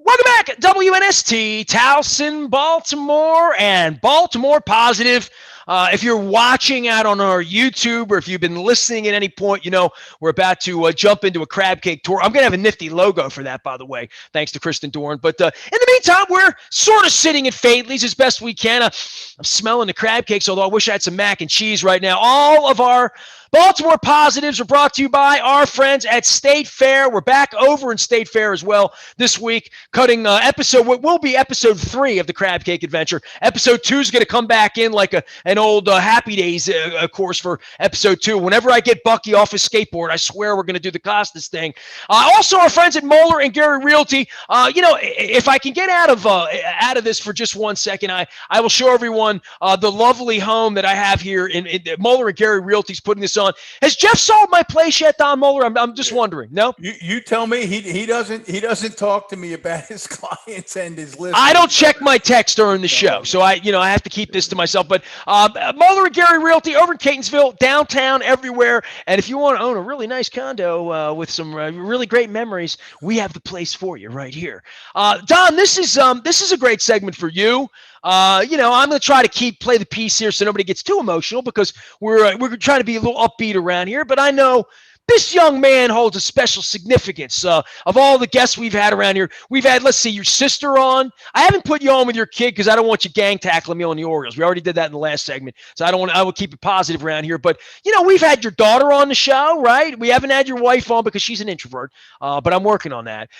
Welcome back, WNST, Towson, Baltimore, and Baltimore Positive. If you're watching out on our YouTube or if you've been listening at any point, you know we're about to jump into a crab cake tour. I'm going to have a nifty logo for that, by the way, thanks to Kristen Dorn. But in the meantime, we're sort of sitting at Faidley's as best we can. I'm smelling the crab cakes, although I wish I had some mac and cheese right now. All of our Baltimore Positives are brought to you by our friends at State Fair. We're back over in State Fair as well this week, cutting what will be episode 3 of the Crab Cake Adventure. Episode 2 is going to come back in like an old Happy Days course for episode 2. Whenever I get Bucky off his skateboard, I swear we're going to do the Costas thing. Also, our friends at Moeller and Gary Realty. If I can get out of this for just 1 second, I will show everyone the lovely home that I have here in Moeller and Gary Realty's putting this on. Has Jeff sold my place yet, Don Moeller? I'm just wondering. No? You tell me. He doesn't talk to me about his clients and his list. I don't check my text during the show, so I have to keep this to myself. But Moeller and Gary Realty over in Catonsville, downtown, everywhere. And if you want to own a really nice condo with some really great memories, we have the place for you right here. Don, this is a great segment for you. I'm going to try to play the piece here so nobody gets too emotional because we're trying to be a little upbeat around here. But I know this young man holds a special significance. Of all the guests we've had around here, we've had, let's see, your sister on. I haven't put you on with your kid because I don't want you gang tackling me on the Orioles. We already did that in the last segment, so I will keep it positive around here. But, we've had your daughter on the show, right? We haven't had your wife on because she's an introvert, but I'm working on that.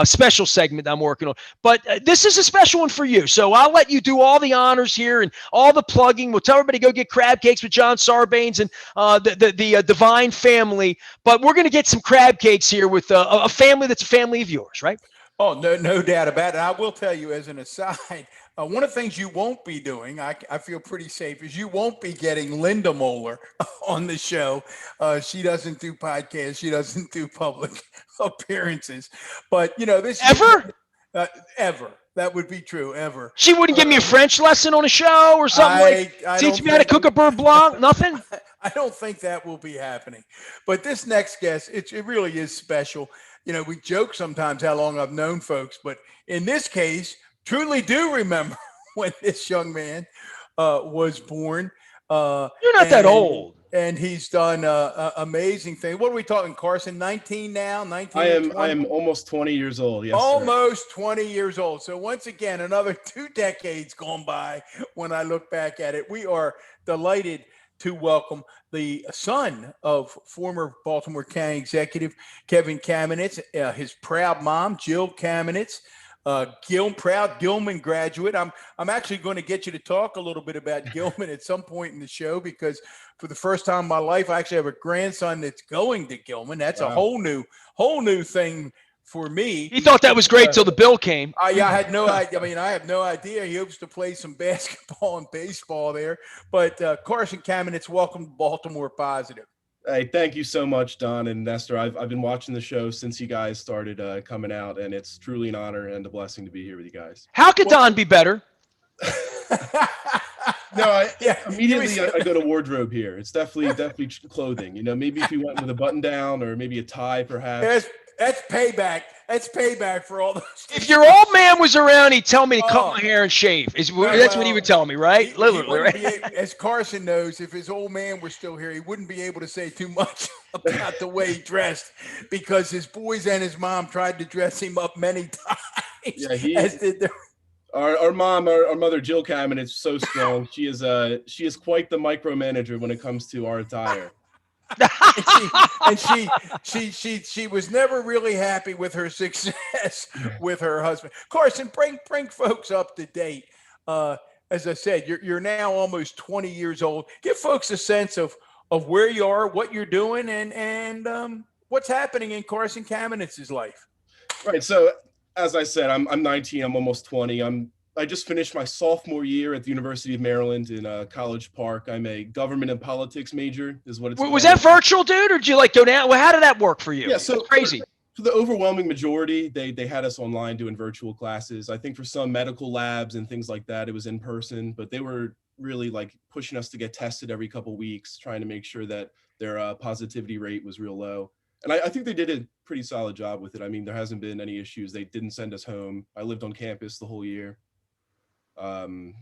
Special segment I'm working on. But this is a special one for you, so I'll let you do all the honors here and all the plugging. We'll tell everybody to go get crab cakes with John Sarbanes and the Divine family. But we're going to get some crab cakes here with a family that's a family of yours, right? Oh, no doubt about it. I will tell you as an aside, one of the things you won't be doing, I feel pretty safe, is you won't be getting Linda Moeller on the show. She doesn't do podcasts. She doesn't do public appearances. But, this ever? Ever. That would be true, ever. She wouldn't give me a French lesson on a show or something teach me how to cook a beurre blanc? Nothing? I don't think that will be happening. But this next guest, it really is special. We joke sometimes how long I've known folks, but in this case, truly do remember when this young man was born. You're not that old. And he's done amazing things. What are we talking, Karson? 19 now? 19? I am almost 20 years old. Yes, almost 20 years old. So once again, another 2 decades gone by when I look back at it. We are delighted to welcome the son of former Baltimore County executive Kevin Kamenetz, his proud mom, Jill Kamenetz, proud Gilman graduate. I'm actually going to get you to talk a little bit about Gilman at some point in the show because for the first time in my life, I actually have a grandson that's going to Gilman. That's a whole new thing for me. He thought that was great till the bill came. I had no idea. I have no idea. He hopes to play some basketball and baseball there. But Karson Kamenetz, welcome to Baltimore Positive. Hey, thank you so much, Don and Nestor. I've been watching the show since you guys started coming out, and it's truly an honor and a blessing to be here with you guys. How could Don be better? Immediately I go to wardrobe here. It's definitely clothing. Maybe if you went with a button down or maybe a tie, perhaps. That's payback. That's payback for all those. If your old man was around, he'd tell me to cut my hair and shave. That's what he would tell me, right? Literally, right? As Karson knows, if his old man were still here, he wouldn't be able to say too much about the way he dressed because his boys and his mom tried to dress him up many times. Yeah, Our mother Jill Kamenetz is so strong. She is quite the micromanager when it comes to our attire. and she was never really happy with her success with her husband. Karson, bring folks up to date. As I said, you're now almost 20 years old. Give folks a sense of where you are, what you're doing, and what's happening in Karson Kamenetz's life. Right. So as I said, I'm 19. I'm almost 20. I just finished my sophomore year at the University of Maryland in College Park. I'm a government and politics major, is what it's called. Was that virtual, dude, or did you go down? Well, how did that work for you? Yeah, so it's crazy. For the overwhelming majority, they had us online doing virtual classes. I think for some medical labs and things like that, it was in person, but they were really pushing us to get tested every couple weeks, trying to make sure that their positivity rate was real low. And I think they did a pretty solid job with it. I mean, there hasn't been any issues. They didn't send us home. I lived on campus the whole year. And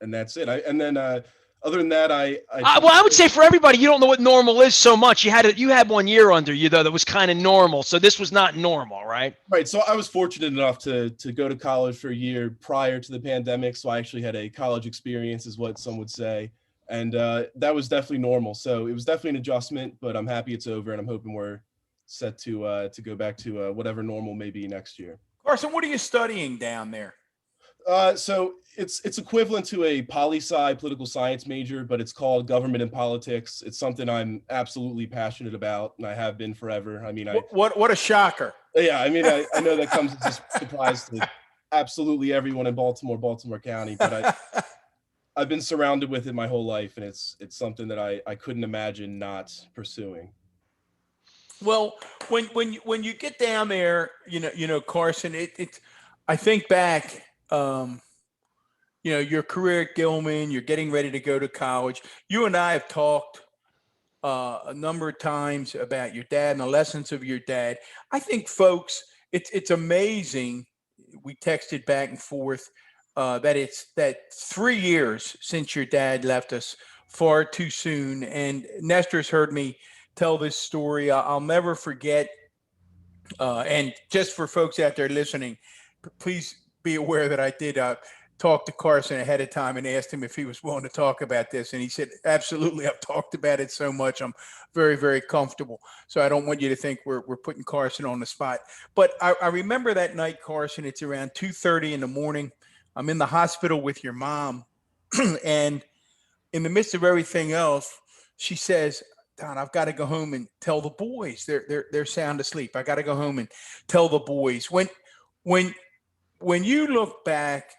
that's it. Other than that, well, I would say for everybody, you don't know what normal is so much. You had 1 year under you though that was kind of normal. So this was not normal, right? Right. So I was fortunate enough to go to college for a year prior to the pandemic. So I actually had a college experience, is what some would say, and that was definitely normal. So it was definitely an adjustment, but I'm happy it's over, and I'm hoping we're set to go back to whatever normal may be next year. Karson, what are you studying down there? So it's equivalent to a poli-sci political science major, but it's called government and politics. It's something I'm absolutely passionate about, and I have been forever. I mean, what a shocker. Yeah, I mean, I know that comes as a surprise to absolutely everyone in Baltimore County, but I've been surrounded with it my whole life, and it's something that I couldn't imagine not pursuing. Well, when you get down there, Karson, it's I think back. Your career at Gilman, you're getting ready to go to college. You and I have talked a number of times about your dad and the lessons of your dad. I think, folks, it's amazing. We texted back and forth that 3 years since your dad left us, far too soon. And Nestor's heard me tell this story. I'll never forget. And just for folks out there listening, please be aware that I did talk to Karson ahead of time and asked him if he was willing to talk about this. And he said, absolutely. I've talked about it so much. I'm very, very comfortable. So I don't want you to think we're putting Karson on the spot. But I remember that night, Karson, it's around 2:30 in the morning. I'm in the hospital with your mom. And in the midst of everything else, she says, Don, I've got to go home and tell the boys. They're sound asleep. I got to go home and tell the boys. When you look back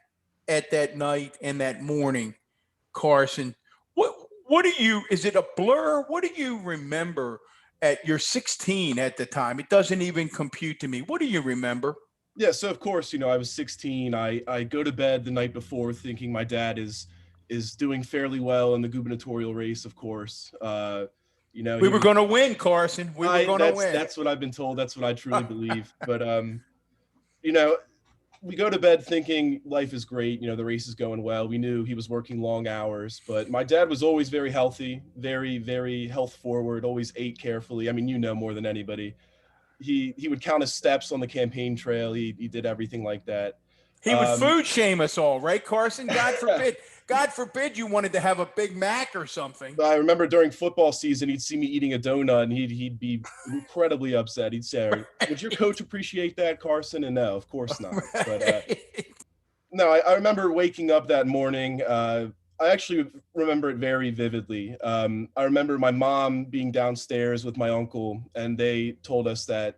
at that night and that morning, Karson, what do you, is it a blur? What do you remember you're 16 at the time? It doesn't even compute to me. What do you remember? Yeah, so of course, I was 16. I go to bed the night before thinking my dad is doing fairly well in the gubernatorial race, of course. We were going to win, Karson. We were going to win. That's what I've been told. That's what I truly believe. But, we go to bed thinking life is great. The race is going well. We knew he was working long hours, but my dad was always very healthy, very, very health forward, always ate carefully. I mean, more than anybody. He would count his steps on the campaign trail. He did everything like that. He would food shame us all, right, Karson? God forbid. God forbid you wanted to have a Big Mac or something. I remember during football season, he'd see me eating a donut and he'd be incredibly upset. He'd say, would your coach appreciate that, Karson? And no, of course not. Right. But no, I remember waking up that morning. I actually remember it very vividly. I remember my mom being downstairs with my uncle, and they told us that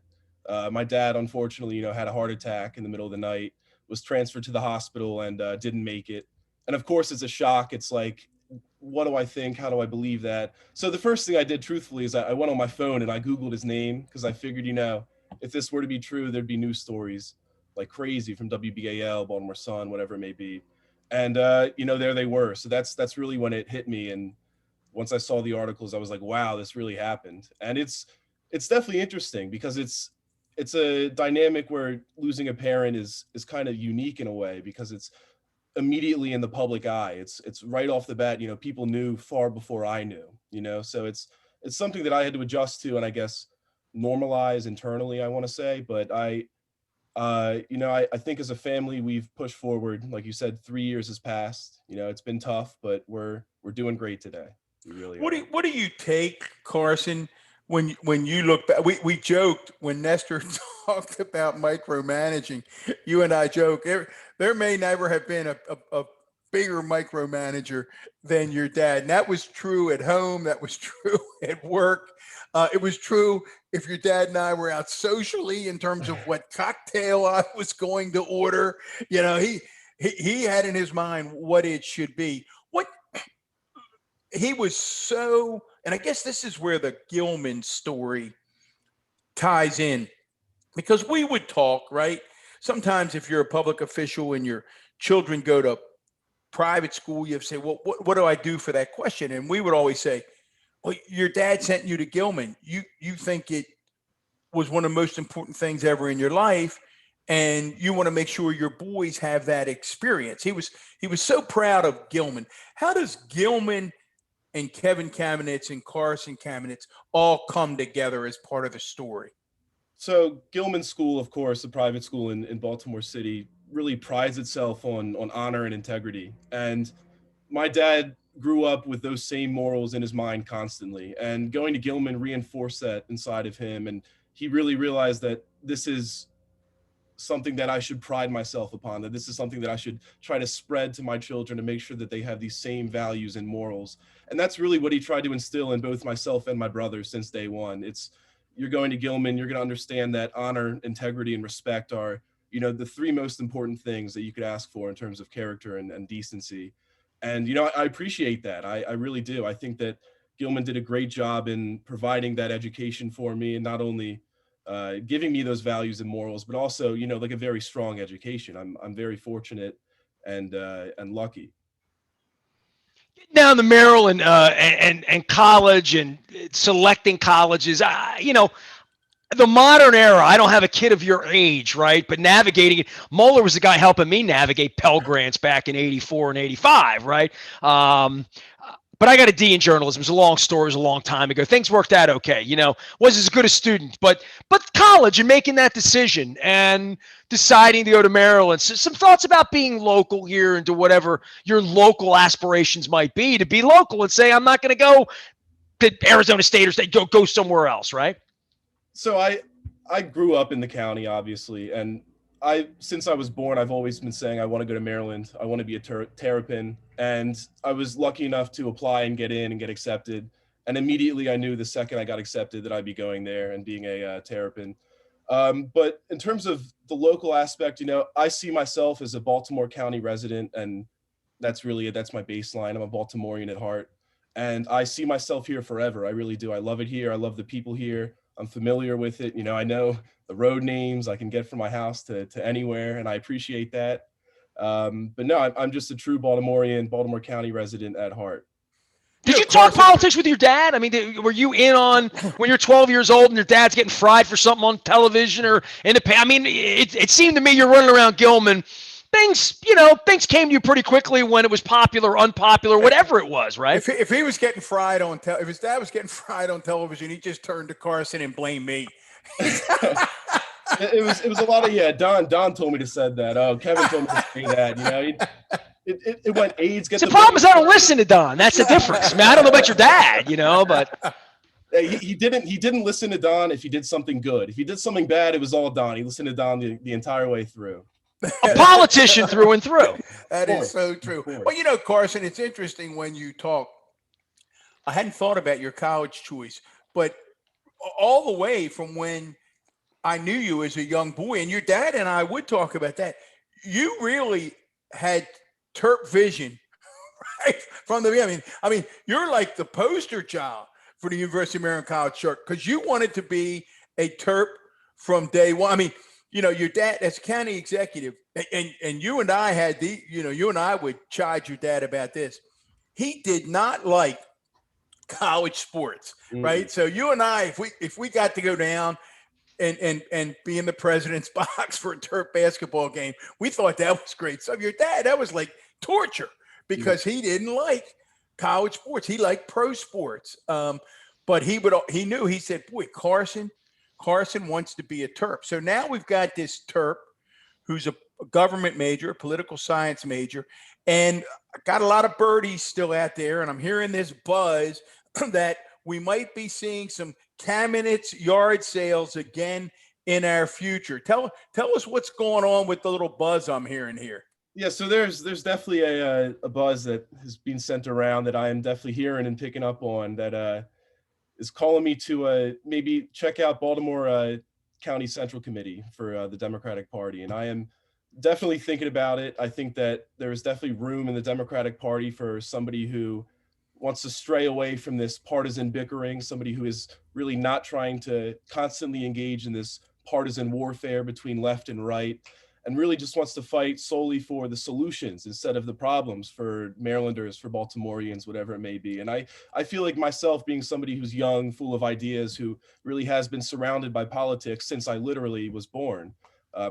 my dad, unfortunately, had a heart attack in the middle of the night, was transferred to the hospital and didn't make it. And of course, it's a shock. It's like, what do I think? How do I believe that? So the first thing I did, truthfully, is I went on my phone and I Googled his name, because I figured, if this were to be true, there'd be news stories like crazy from WBAL, Baltimore Sun, whatever it may be. And, there they were. So that's really when it hit me. And once I saw the articles, I was like, wow, this really happened. And it's definitely interesting, because it's a dynamic where losing a parent is kind of unique in a way, because it's immediately in the public eye. It's right off the bat, people knew far before I knew, so it's something that I had to adjust to, and I guess normalize internally, I want to say. But I think as a family, we've pushed forward. Like you said, 3 years has passed. It's been tough, but we're doing great today. We really are. What do you take, Karson, when you look back? We joked when Nestor talked about micromanaging. You and I joke there may never have been a bigger micromanager than your dad. And that was true at home. That was true at work. It was true if your dad and I were out socially in terms of what cocktail I was going to order. He had in his mind what it should be. He was so, and I guess this is where the Gilman story ties in, because we would talk, right? Sometimes if you're a public official and your children go to private school, you have to say, well, what do I do for that question? And we would always say, well, your dad sent you to Gilman. You think was one of the most important things ever in your life, and you want to make sure your boys have that experience. He was so proud of Gilman. How does Gilman and Kevin Kamenetz and Karson Kamenetz all come together as part of the story? So Gilman School, of course, a private school in Baltimore City, really prides itself on honor and integrity. And my dad grew up with those same morals in his mind constantly. And going to Gilman reinforced that inside of him. And he really realized that this is something that I should pride myself upon, that this is something that I should try to spread to my children to make sure that they have these same values and morals. And that's really what he tried to instill in both myself and my brothers since day one. It's, you're going to Gilman, you're going to understand that honor, integrity, and respect are, you know, the three most important things that you could ask for in terms of character and decency. And, you know, I appreciate that. I really do. I think that Gilman did a great job in providing that education for me, and not only giving me those values and morals, but also, you know, like a very strong education. I'm very fortunate and lucky. Down to Maryland and college and selecting colleges, you know, the modern era, I don't have a kid of your age, right? But navigating it, Moeller was the guy helping me navigate Pell Grants back in 84 and 85, right? But I got a D in journalism. It's a long story. It was a long time ago. Things worked out okay. You know, was as good a student, but college and making that decision and deciding to go to Maryland. So some thoughts about being local here and to whatever your local aspirations might be, to be local and say, I'm not going to go to Arizona State or State, go somewhere else, right? So I grew up in the county, obviously, and since I was born, I've always been saying I want to go to Maryland. I want to be a Terrapin, and I was lucky enough to apply and get in and get accepted. And immediately I knew the second I got accepted that I'd be going there and being a Terrapin. But in terms of the local aspect, you know, I see myself as a Baltimore County resident, and that's really that's my baseline. I'm a Baltimorean at heart, and I see myself here forever. I really do. I love it here. I love the people here. I'm familiar with it. You know, I know the road names I can get from my house to anywhere, and I appreciate that. But no, I'm just a true Baltimorean, Baltimore County resident at heart. Did you talk politics with your dad? I mean, were you in on when you're 12 years old and your dad's getting fried for something on television or in the I mean, it seemed to me you're running around Gilman. Things came to you pretty quickly when it was popular, unpopular, whatever it was, right? If he was getting fried on if his dad was getting fried on television, he just turned to Karson and blamed me. It was a lot of Don told me to say that. Oh, Kevin told me to say that. You know, it went AIDS. The problem is I don't listen to Don. That's the difference. I mean, I don't know about your dad, you know, but he didn't listen to Don if he did something good. If he did something bad, it was all Don. He listened to Don the entire way through. A politician through and through. That is so true. Well, you know, Karson, it's interesting when you talk. I hadn't thought about your college choice, but all the way from when I knew you as a young boy, and your dad and I would talk about that, you really had Terp vision right from the beginning. I mean, you're like the poster child for the University of Maryland College Church because you wanted to be a Terp from day one. I mean, you know, your dad as county executive, and you and I had you and I would chide your dad about this. He did not like college sports, right? So you and I, if we got to go down and be in the president's box for a Terp basketball game, we thought that was great. So your dad, that was like torture because he didn't like college sports. He liked pro sports. But he knew, he said, boy, Karson wants to be a Terp. So now we've got this Terp who's a government major, a political science major, and got a lot of birdies still out there. And I'm hearing this buzz that we might be seeing some Kamenetz yard sales again in our future. Tell us what's going on with the little buzz I'm hearing here. Yeah, so there's definitely a buzz that has been sent around that I am definitely hearing and picking up on that is calling me to maybe check out Baltimore County Central Committee for the Democratic Party. And I am definitely thinking about it. I think that there is definitely room in the Democratic Party for somebody who wants to stray away from this partisan bickering, somebody who is really not trying to constantly engage in this partisan warfare between left and right. and really just wants to fight solely for the solutions instead of the problems for Marylanders, for Baltimoreans, whatever it may be. And I feel like myself, being somebody who's young, full of ideas, who really has been surrounded by politics since I literally was born.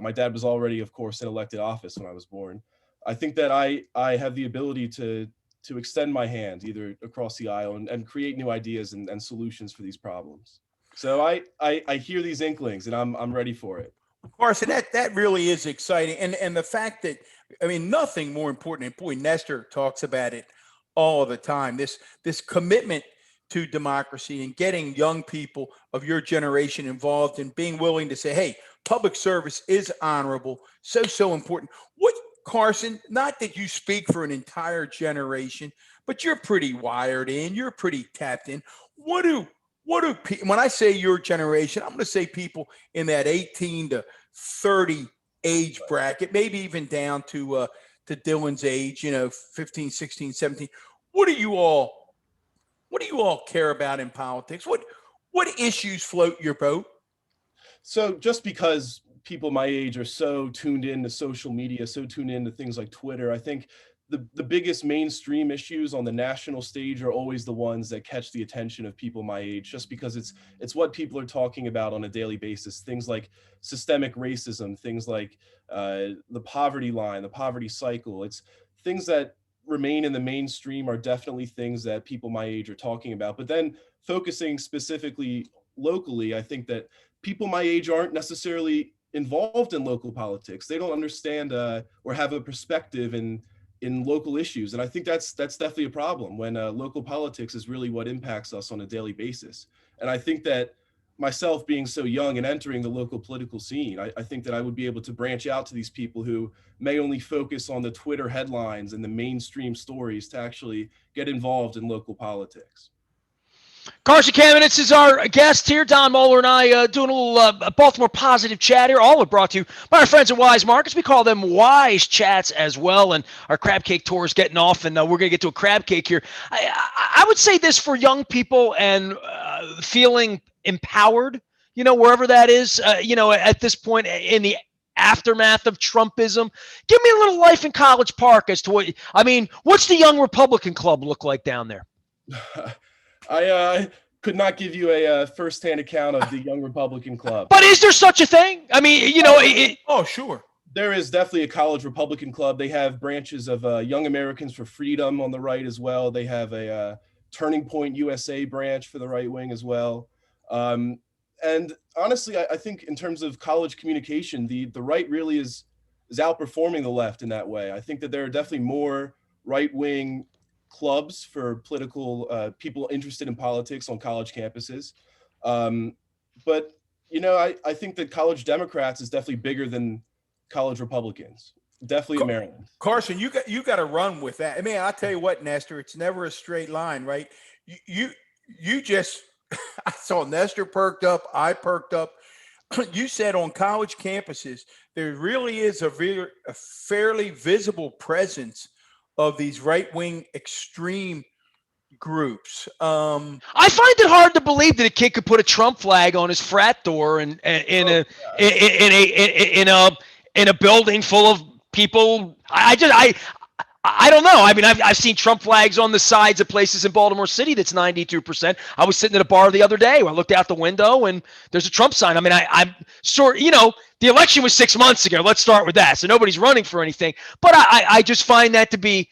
My dad was already, of course, in elected office when I was born. I think that I have the ability to extend my hand either across the aisle and create new ideas and solutions for these problems. So I hear these inklings and I'm ready for it. Karson, that really is exciting. And the fact that, I mean, nothing more important, and boy, Nestor talks about it all the time, this commitment to democracy and getting young people of your generation involved and being willing to say, hey, public service is honorable, so important. What, Karson, not that you speak for an entire generation, but you're pretty wired in, you're pretty tapped in. When I say your generation, I'm going to say people in that 18 to 30 age bracket, maybe even down to Dylan's age, 15, 16, 17. What do you all care about in politics? What issues float your boat? So just because people my age are so tuned into social media, so tuned into things like Twitter, I think the biggest mainstream issues on the national stage are always the ones that catch the attention of people my age, just because it's what people are talking about on a daily basis. Things like systemic racism, things like the poverty line, the poverty cycle. It's things that remain in the mainstream are definitely things that people my age are talking about. But then focusing specifically locally, I think that people my age aren't necessarily involved in local politics. They don't understand or have a perspective in local issues. And I think that's definitely a problem when local politics is really what impacts us on a daily basis. And I think that myself being so young and entering the local political scene, I think that I would be able to branch out to these people who may only focus on the Twitter headlines and the mainstream stories to actually get involved in local politics. Karson Kamenetz is our guest here. Don Moeller and I doing a little Baltimore positive chat here. All are brought to you by our friends at Wise Markets. We call them Wise Chats as well. And our crab cake tour is getting off, and we're going to get to a crab cake here. I would say this for young people and feeling empowered, wherever that is, at this point in the aftermath of Trumpism. Give me a little life in College Park as to what's the Young Republican Club look like down there? I could not give you a firsthand account of the Young Republican Club. But is there such a thing? I mean, sure. There is definitely a College Republican Club. They have branches of Young Americans for Freedom on the right as well. They have a Turning Point USA branch for the right wing as well. And honestly, I think in terms of college communication, the right really is outperforming the left in that way. I think that there are definitely more right-wing clubs for political people interested in politics on college campuses. But, I think that college Democrats is definitely bigger than college Republicans. Definitely in Maryland. Karson, you got to run with that. I mean, I'll tell you what, Nestor, it's never a straight line, right? You just, I saw Nestor perked up. I perked up. You said on college campuses, there really is a fairly visible presence of these right-wing extreme groups. I find it hard to believe that a kid could put a Trump flag on his frat door in a building full of people. I don't know. I mean, I've seen Trump flags on the sides of places in Baltimore City that's 92%. I was sitting at a bar the other day where I looked out the window and there's a Trump sign. I mean, I'm sure, the election was 6 months ago. Let's start with that. So nobody's running for anything. But I just find that to be,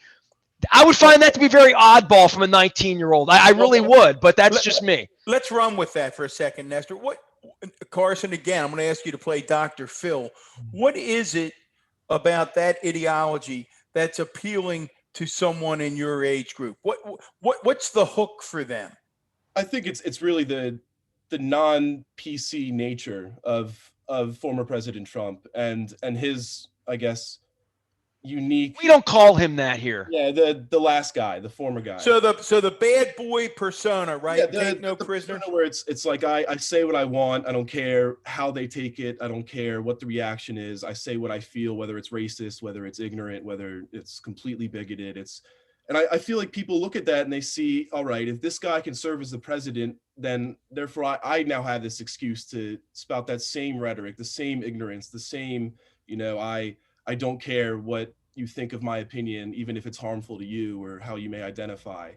I would find that to be very oddball from a 19-year-old. I really would, but that's just me. Let's run with that for a second, Nestor. Karson, again, I'm going to ask you to play Dr. Phil. What is it about that ideology that's appealing to someone in your age group? What's the hook for them? I think it's really the non-PC nature of former President Trump and his, I guess, unique. We don't call him that here. Yeah, the last guy, the former guy. So the bad boy persona, right? Yeah, Take no prisoner. Where it's like I say what I want. I don't care how they take it. I don't care what the reaction is. I say what I feel, whether it's racist, whether it's ignorant, whether it's completely bigoted. And I feel like people look at that and they see, all right, if this guy can serve as the president, then therefore I now have this excuse to spout that same rhetoric, the same ignorance, the same You know, I don't care what you think of my opinion, even if it's harmful to you or how you may identify.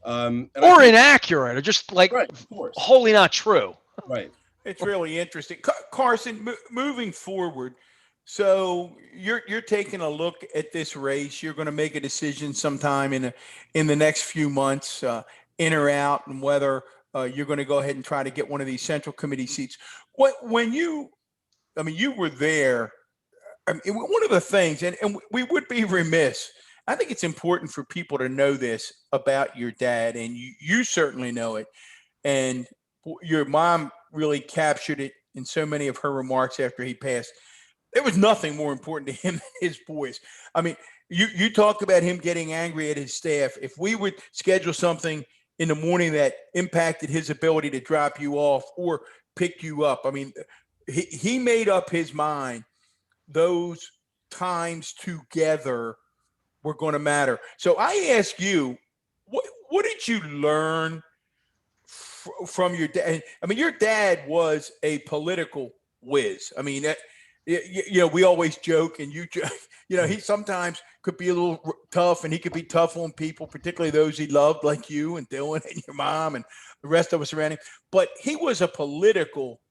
And I Or think, inaccurate, or just like right, of course, wholly not true. right. It's really interesting. Carson, moving forward, so you're taking a look at this race. You're going to make a decision sometime in the next few months, in or out, and whether you're going to go ahead and try to get one of these central committee seats. When you, I mean, you were there. I mean, one of the things, and we would be remiss. I think it's important for people to know this about your dad, and you certainly know it. And your mom really captured it in so many of her remarks after he passed. There was nothing more important to him than his boys. I mean, you talk about him getting angry at his staff. If we would schedule something in the morning that impacted his ability to drop you off or pick you up, I mean, he made up his mind those times together were going to matter. So I ask you, what did you learn from your dad? I mean, your dad was a political whiz. I mean, we always joke, and he sometimes could be a little tough, and he could be tough on people, particularly those he loved, like you and Dylan and your mom and the rest of us around him. But he was a political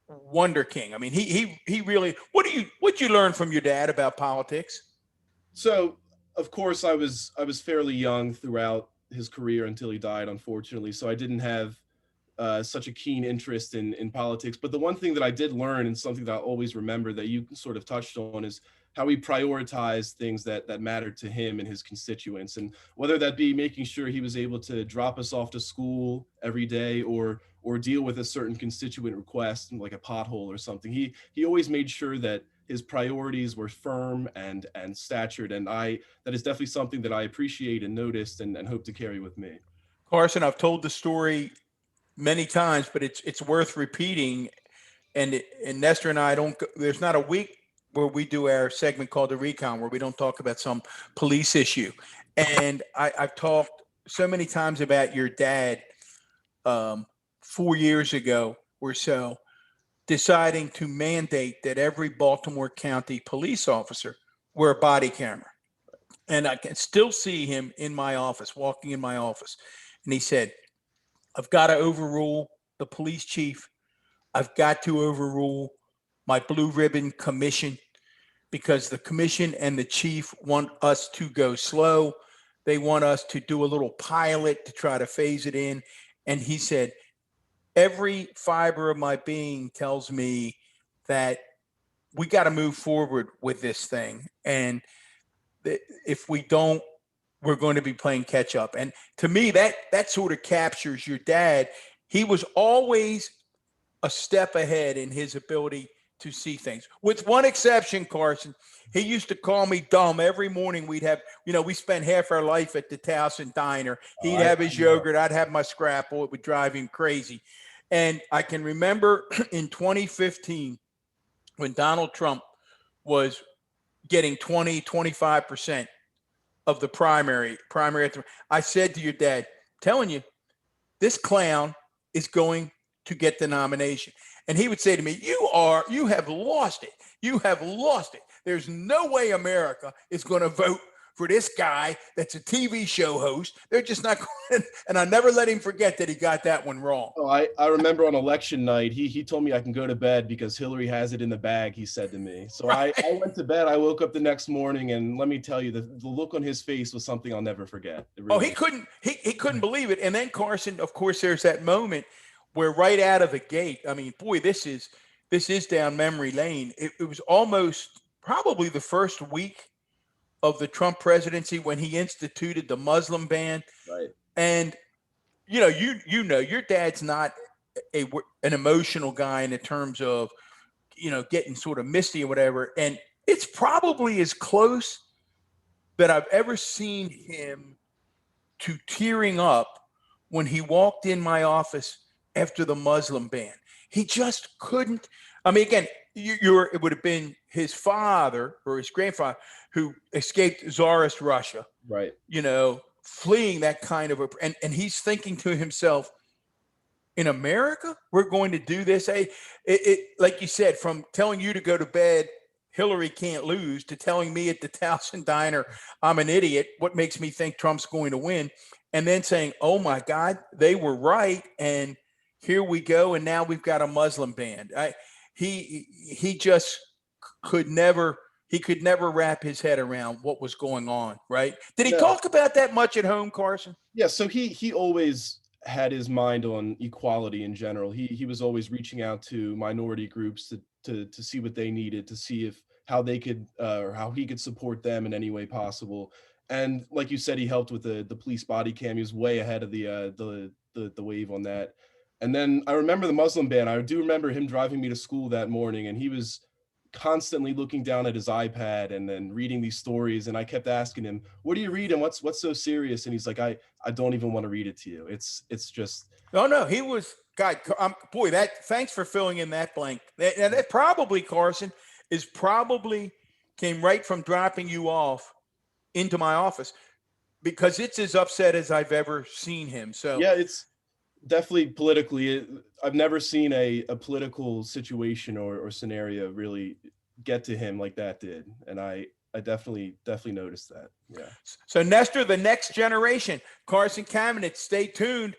wonder king. I mean, he really. What'd you learn from your dad about politics? So, of course, I was fairly young throughout his career until he died, unfortunately. So I didn't have such a keen interest in politics. But the one thing that I did learn, and something that I always remember that you sort of touched on, is how he prioritized things that mattered to him and his constituents. And whether that be making sure he was able to drop us off to school every day, or deal with a certain constituent request, like a pothole or something, he always made sure that his priorities were firm and statured. And that is definitely something that I appreciate and noticed and hope to carry with me. Carson, I've told the story many times, but it's worth repeating. And Nestor and I there's not a week where we do our segment called the Recon where we don't talk about some police issue. And I've talked so many times about your dad 4 years ago or so, deciding to mandate that every Baltimore County police officer wear a body camera. And I can still see him in my office, walking in my office. And he said, I've got to overrule the police chief. I've got to overrule my blue ribbon commission, because the commission and the chief want us to go slow. They want us to do a little pilot to try to phase it in. And he said, every fiber of my being tells me that we got to move forward with this thing. And if we don't, we're going to be playing catch up. And to me, that sort of captures your dad. He was always a step ahead in his ability to see things. With one exception, Carson, he used to call me dumb every morning. We'd have, we spent half our life at the Towson Diner. He'd have his yogurt. I'd have my scrapple. It would drive him crazy. And I can remember in 2015, when Donald Trump was getting 25% of the primary, I said to your dad, telling you, this clown is going to get the nomination. And he would say to me, you have lost it. You have lost it. There's no way America is going to vote for this guy that's a TV show host. They're just not going to. And I never let him forget that he got that one wrong. Oh, I remember on election night, he told me I can go to bed because Hillary has it in the bag, he said to me. So right. I went to bed. I woke up the next morning, and let me tell you, the look on his face was something I'll never forget. Really he couldn't believe it. And then, Carson, of course, there's that moment where right out of the gate, I mean, boy, this is down memory lane. It was almost probably the first week of the Trump presidency when he instituted the Muslim ban. Right. And, your dad's not an emotional guy in the terms of, getting sort of misty or whatever. And it's probably as close that I've ever seen him to tearing up when he walked in my office after the Muslim ban. He just couldn't. I mean, again, it would have been his father or his grandfather who escaped Tsarist Russia, right? Fleeing that kind of and he's thinking to himself, in America, we're going to do this. It like you said, from telling you to go to bed Hillary can't lose to telling me at the Towson Diner I'm an idiot. What makes me think Trump's going to win? And then saying, oh my God, they were right. And here we go. And now we've got a Muslim ban. He just could never wrap his head around what was going on. Right. Did he talk about that much at home, Karson? Yeah. So he always had his mind on equality in general. He was always reaching out to minority groups to see what they needed, to see how they could or how he could support them in any way possible. And like you said, he helped with the police body cam. He was way ahead of the wave on that. And then I remember the Muslim ban. I do remember him driving me to school that morning, and he was constantly looking down at his iPad and then reading these stories. And I kept asking him, what are you reading? What's so serious? And he's like, I don't even want to read it to you. It's just. No, he was, God, thanks for filling in that blank. That probably, Karson, came right from dropping you off into my office, because it's as upset as I've ever seen him. So yeah, it's definitely politically. I've never seen a political situation or scenario really get to him like that did, and I definitely noticed that. Yeah. So Nestor, the next generation, Karson Kamenetz, stay tuned.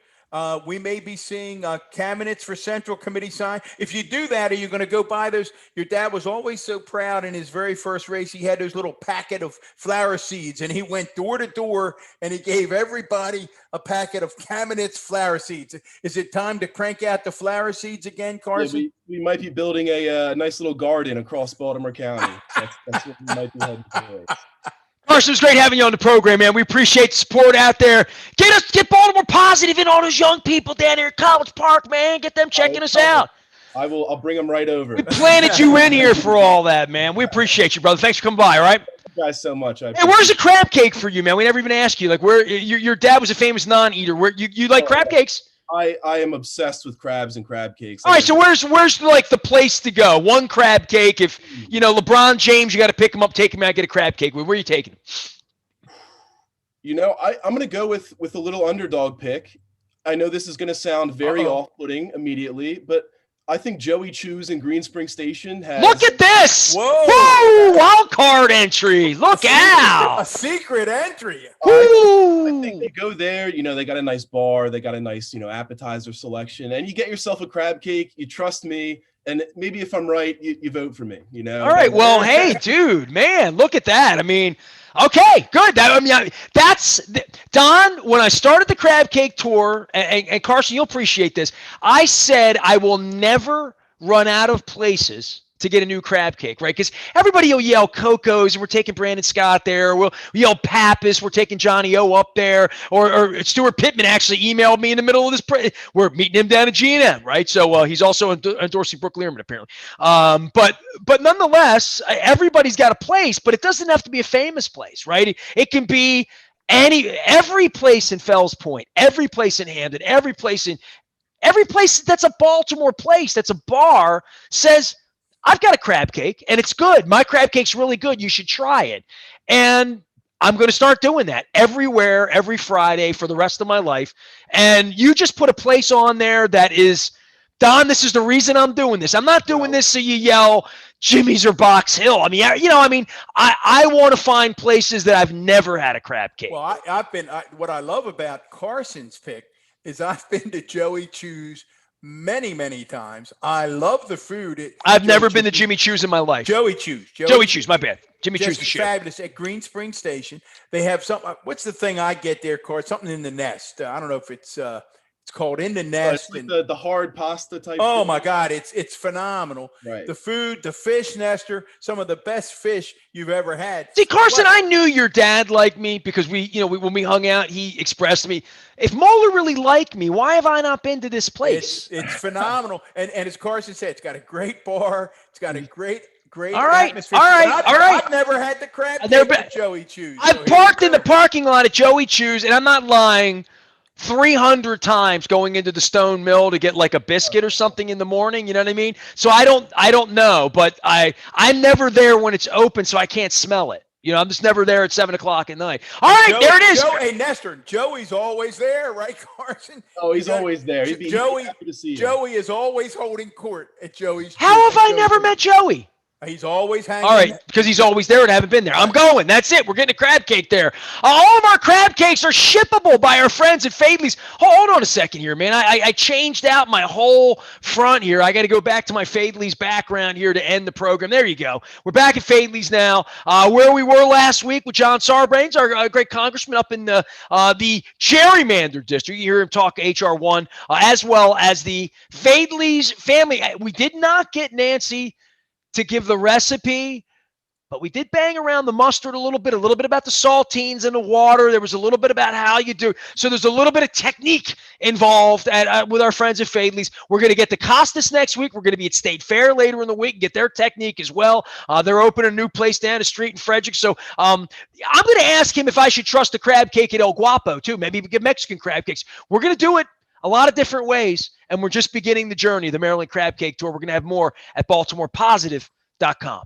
We may be seeing Kamenetz for Central Committee sign. If you do that, are you going to go buy those? Your dad was always so proud in his very first race. He had those little packet of flower seeds, and he went door to door, and he gave everybody a packet of Kamenetz flower seeds. Is it time to crank out the flower seeds again, Karson? Yeah, we might be building a nice little garden across Baltimore County. That's what we might be heading towards. Karson, it's great having you on the program, man. We appreciate the support out there. Get Baltimore positive in all those young people down here at College Park, man. Get them checking us out. I'll bring them right over. We planted you in here for all that, man. We appreciate you, brother. Thanks for coming by, all right? Thank you guys so much. Hey, where's the crab cake for you, man? We never even asked you. Like, where your dad was a famous non-eater. Where you like crab cakes? I am obsessed with crabs and crab cakes. All right, so where's like the place to go? One crab cake. If LeBron James, you got to pick him up, take him out, get a crab cake. Where are you taking him? I'm going to go with a little underdog pick. I know this is going to sound very off-putting immediately, but I think Joey Chu's in Green Spring Station has. Look at this! Whoa! Wild card entry. Look out! A secret entry. I think they go there. They got a nice bar. They got a nice, appetizer selection, and you get yourself a crab cake. You trust me, and maybe if I'm right, you vote for me. All right. Well, hey, dude, man, look at that. I mean. Okay, good. That's Don. When I started the crab cake tour, and Karson, you'll appreciate this. I said I will never run out of places to get a new crab cake, right? Because everybody will yell Coco's, and we're taking Brandon Scott there. We'll yell Pappas, we're taking Johnny O up there. Or Stuart Pittman actually emailed me in the middle of this. We're meeting him down at G&M, right? So he's also endorsing Brooke Learman, apparently. But nonetheless, everybody's got a place, but it doesn't have to be a famous place, right? It can be every place in Fells Point, every place in Hamden, every place that's a Baltimore place, that's a bar, says, I've got a crab cake, and it's good. My crab cake's really good. You should try it. And I'm going to start doing that everywhere, every Friday for the rest of my life. And you just put a place on there that is, Don, this is the reason I'm doing this. I'm not doing this so you yell Jimmy's or Box Hill. I want to find places that I've never had a crab cake. Well, what I love about Carson's pick is I've been to Joey Chu's many, many times. I love the food. I've never been to Jimmy Chu's in my life. Joey Chu's. Joey Chu's, my bad. Jimmy Chu's the shit. Fabulous. At Green Spring Station, they have something. What's the thing I get there, Card? Something in the nest. I don't know if it's called In the Nest. It's like the hard pasta type. Oh, my God. It's phenomenal. Right. The food, the fish, Nestor, some of the best fish you've ever had. See, Karson, I knew your dad liked me because when we hung out, he expressed to me, if Moeller really liked me, why have I not been to this place? It's phenomenal. And as Karson said, it's got a great bar. It's got a great atmosphere. All right. I've never had the crab cake at Joey Chu's. I've parked in the parking lot at Joey Chu's, and I'm not lying, 300 times going into the Stone Mill to get like a biscuit or something in the morning. You know what I mean? So I don't know, but I'm never there when it's open, so I can't smell it. I'm just never there at 7:00 at night. All right, there it is. Hey, Nestor, Joey's always there, right, Karson? Oh, he's always there. He'd be happy to see you. Joey is always holding court at Joey's. How have I never met Joey? He's always hanging. All right, because he's always there and I haven't been there. I'm going. That's it. We're getting a crab cake there. All of our crab cakes are shippable by our friends at Fadley's. Hold on a second here, man. I changed out my whole front here. I got to go back to my Fadley's background here to end the program. There you go. We're back at Fadley's now, where we were last week with John Sarbanes, our great congressman up in the gerrymander district. You hear him talk HR1, as well as the Fadley's family. We did not get Nancy to give the recipe, but we did bang around the mustard a little bit about the saltines in the water. There was a little bit about how you do. So there's a little bit of technique involved with our friends at Fadley's. We're going to get to Costas next week. We're going to be at State Fair later in the week and get their technique as well. They're opening a new place down the street in Frederick. So I'm going to ask him if I should trust the crab cake at El Guapo too. Maybe we get Mexican crab cakes. We're going to do it a lot of different ways, and we're just beginning the journey, the Maryland Crab Cake Tour. We're going to have more at BaltimorePositive.com.